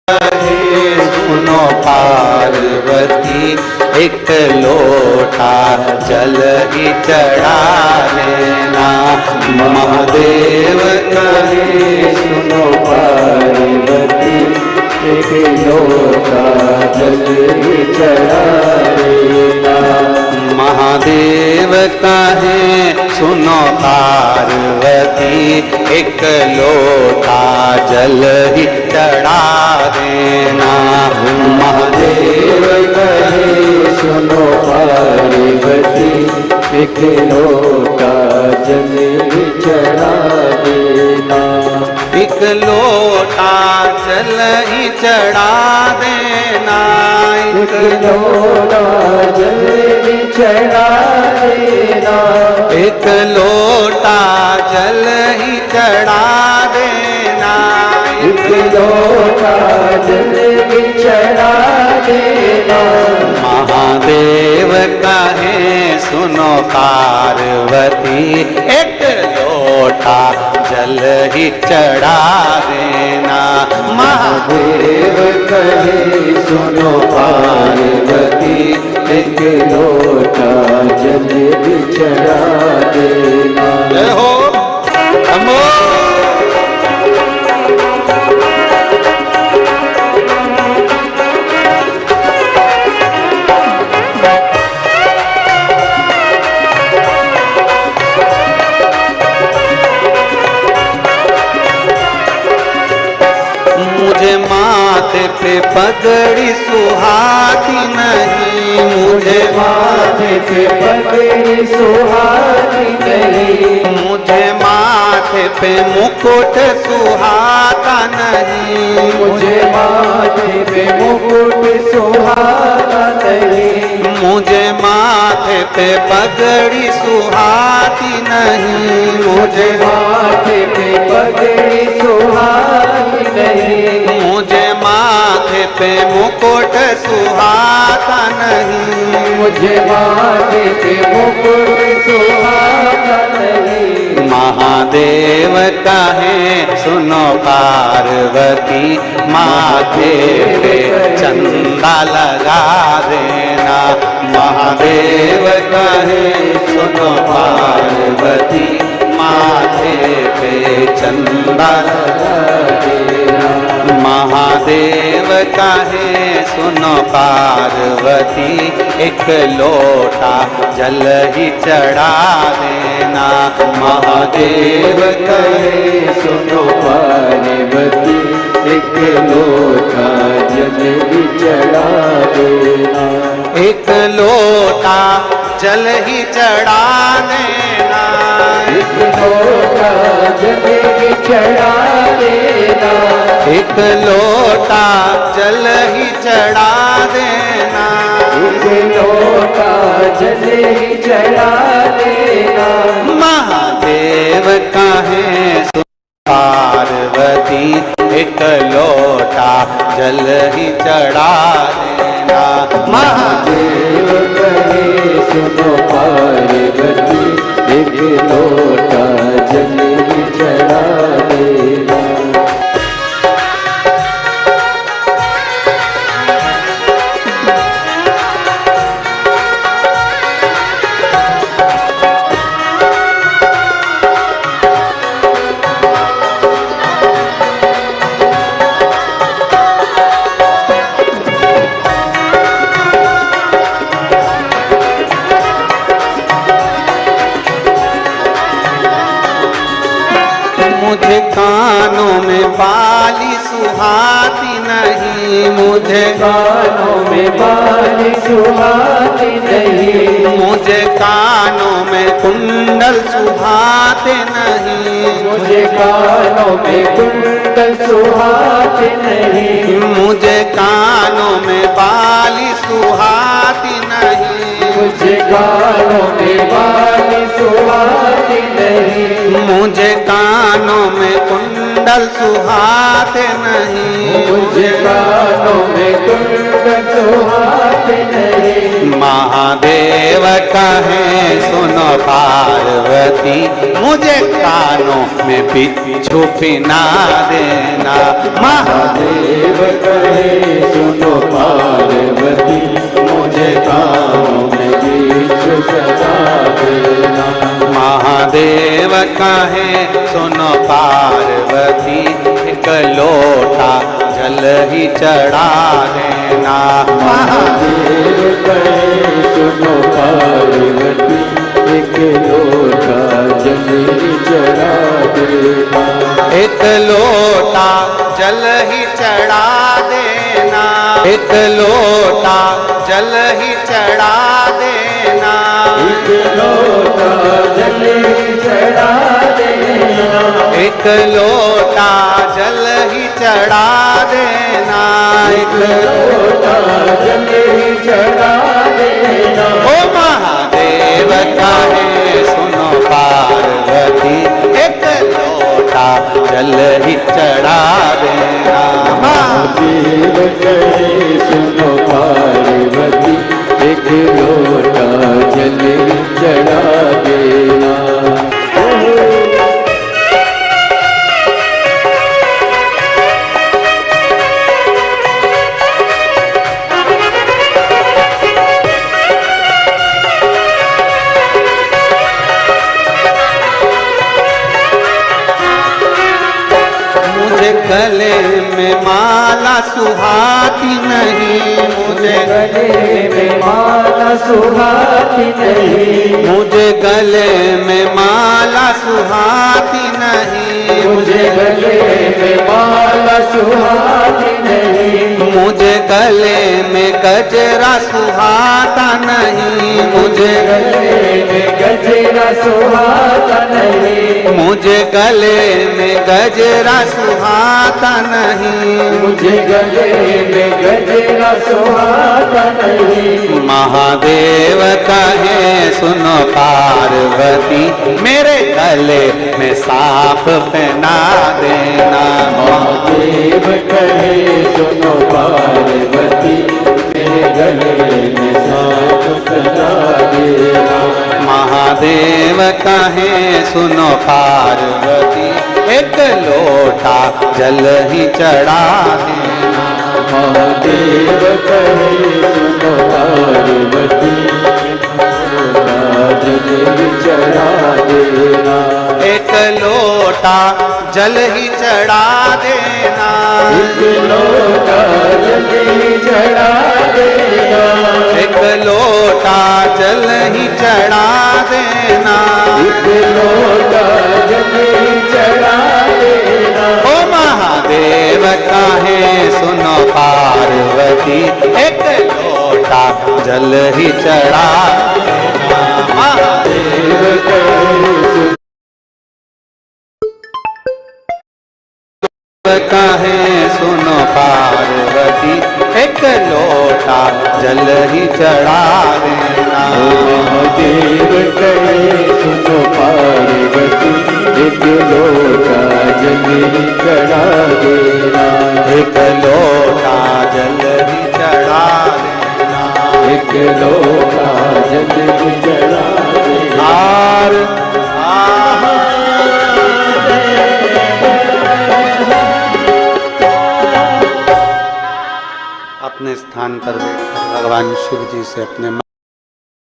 सुनो पार्वती एक लोटा जल ही चढ़ा लेना। महादेव कहे सुनो पार्वती एक लोटा जल ही चढ़ा लेना। महादेव कहे सुनो पार्वती एक लोटा जल ही चढ़ा देना। महादेव कहे सुनो पार्वती एक लोटा जल ही चढ़ा देना। एक लोटा जल ही चढ़ा देना। एक लोटा जल ही चढ़ा देना। एक लोटा जल ही चढ़ा देना। एक लोटा जल ही चढ़ा देना। महादेव कहे सुनो पार्वती एक लोटा जल ही चढ़ा देना। महादेव कहे सुनो पार्वती एक लोटा जल ही चढ़ा देना। जय हो नमो। मुझे माथे पे पगड़ी सुहाती नहीं। मुझे माथे पे पगड़ी सुहाती नहीं। मुझे माथे पे मुकुट सुहाता नहीं। मुझे माथे पे मुकुट सुहाता नहीं। मुझे माथे पे पगड़ी सुहाती नहीं। मुझे माथे पे पगड़ी सुहाती नहीं। मुझे माथे पे मुकुट सुहाता नहीं। मुझे माथे पे मुकुट सुहाता नहीं। महादेव कहे सुनो पार्वती माथे पे चंदा लगा देना। महादेव कहे सुनो पार्वती माथे पे चंदा लगा देना। महादेव कहे सुनो पार्वती एक लोटा जल ही चढ़ा देना। महादेव कहे सुनो पार्वती एक लोटा जल ही चढ़ा देना। एक लोटा जल ही चढ़ा देना। एक लोटा जल ही चढ़ा देना। एक लोटा जल ही चढ़ा देना। एक लोटा जल ही चढ़ा देना। महादेव कहे पार्वती एक लोटा जल ही चढ़ा देना। महादेव कहे सुनो पार्वती एक लोटा जल ही चढ़ा देना। मुझे कानों में बाली सुहाती नहीं। मुझे कानों में बाली सुहाती नहीं। मुझे कानों में कुंडल सुहाते नहीं। मुझे कानों में कुंडल सुहाते नहीं। मुझे कानों में बाली सुहाती नहीं। मुझे कानों में बाली सुहाती नहीं। मुझे कानों में कुंडल सुहाते नहीं। मुझे कानों में कुंडल सुहाते नहीं। महादेव महादेव कहें सुनो पार्वती, मुझे कानों में बिच्छू पिना देना। महादेव कहे सुनो पार्वती, मुझे कानों में बिच्छू सजा देना। महादेव कहें सुनो पार्वती, एक लोटा जल ही चढ़ा देना। महादेव कहे सुनो पार्वती, एक लोटा जल ही चढ़ा देना। एक लोटा जल ही चढ़ा देना, एक लोटा जल ही चढ़ा देना। एक लोटा जल ही चढ़ा देना। एक लोटा जल ही चढ़ा देना। एक लोटा जल ही चढ़ा देना। ओ महादेव कहे सुनो पार्वती, एक लोटा जल ही चढ़ा देना। महादेव कहे सुनो पार्वती, एक लोटा जल ही चढ़ा देना। मुझे गले में माला सुहाती नहीं, मुझे गले में माला सुहाती नहीं। मुझे गले में माला सुहाती नहीं। मुझे गले में माला सुहाती नहीं। मुझे गले में गजरा सुहाता नहीं। मुझे गले में गजरा सुहाता नहीं। मुझे गले में गजरा सुहाता नहीं। मुझे गले में गजरा सुहाता नहीं। महादेव कहे सुनो पार्वती, मेरे गले में सांप पहना देना। महादेव कहे सुनो पार्वती, मेरे गले में सांप सजा देना। महादेव कहे सुनो पार्वती, एक लोटा जल ही चढ़ा देना। महादेव कहे सुनो पार्वती, जल ही चढ़ा देना। एक लोटा जल ही चढ़ा देना। एक लोटा जल ही चढ़ा देना। एक लोटा जल ही चढ़ा देना। एक लोटा जल ही चढ़ा देना। ओ महादेव कहे सुनो पार्वती, एक लोटा जल ही चढ़ा देना। महादेव कहे सुनो पार्वती, एक लोटा जल ही चढ़ा देना। महादेव कहे सुनो पार्वती, एक लोटा जल ही चढ़ा देना। एक लोटा जल ही चढ़ा देना। एक लोटा जल ही चढ़ा देना। और अपने स्थान पर बैठकर भगवान शिव जी से अपने